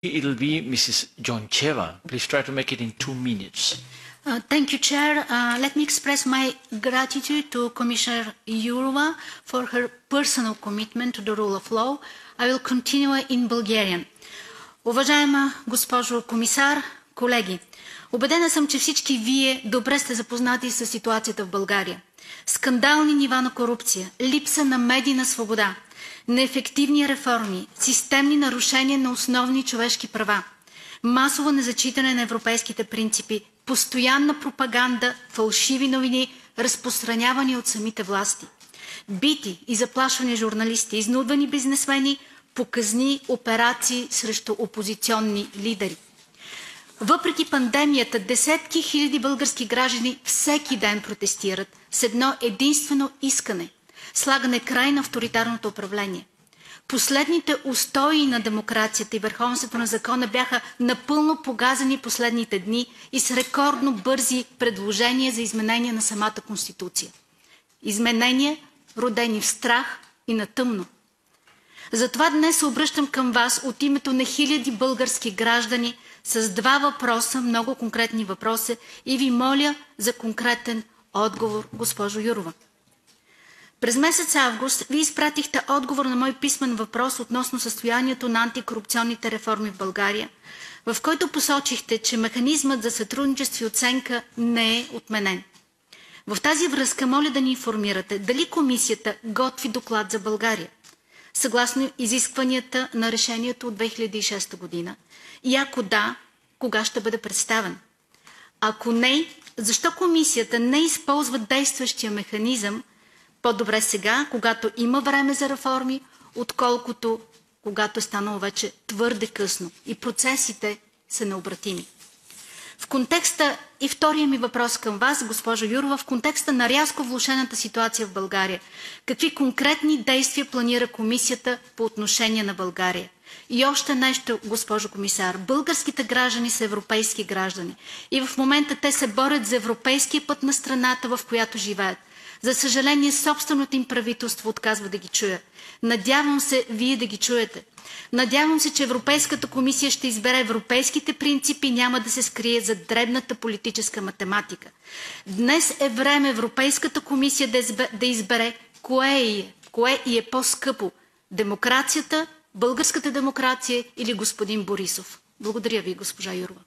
It'll be Mrs. Joncheva. Please try to make it in 2 minutes. Thank you, Chair. Let me express my gratitude to Commissioner Jourova for her personal commitment to the rule of law. I will continue in Bulgarian. Уважаема госпожо комисар, колеги, убедена съм, че всички вие добре сте запознати с ситуацията в България. Скандални нива на корупция, липса на медийна свобода, неефективни реформи, системни нарушения на основни човешки права, масово незачитане на европейските принципи, постоянна пропаганда, фалшиви новини, разпространявани от самите власти, бити и заплашвани журналисти, изнудвани бизнесмени, показни операции срещу опозиционни лидери. Въпреки пандемията, десетки хиляди български граждани всеки ден протестират с едно единствено искане – слагане край на авторитарното управление. Последните устои на демокрацията и върховенството на закона бяха напълно погазени последните дни и с рекордно бързи предложения за изменение на самата Конституция. Изменения, родени в страх и на тъмно. Затова днес се обръщам към вас от името на хиляди български граждани с 2 въпроса, много конкретни въпроси, и ви моля за конкретен отговор, госпожо Йоурова. През месец август ви изпратихте отговор на мой писмен въпрос относно състоянието на антикорупционните реформи в България, в който посочихте, че механизмът за сътрудничество и оценка не е отменен. В тази връзка моля да ни информирате дали комисията готви доклад за България, съгласно изискванията на решението от 2006 година, и ако да, кога ще бъде представен? Ако не, защо комисията не използва действащия механизъм по-добре сега, когато има време за реформи, отколкото когато е станало вече твърде късно и процесите са необратими? В контекста и втория ми въпрос към вас, госпожо Йоурова, в контекста на рязко влошената ситуация в България, какви конкретни действия планира комисията по отношение на България? И още нещо, госпожо комисар, българските граждани са европейски граждани и в момента те се борят за европейския път на страната, в която живеят. За съжаление, собственото им правителство отказва да ги чуе. Надявам се вие да ги чуете. Надявам се, че Европейската комисия ще избере европейските принципи и няма да се скрие зад дребната политическа математика. Днес е време Европейската комисия да избере кое е по-скъпо – демокрацията, българската демокрация или господин Борисов. Благодаря ви, госпожа Йоурова.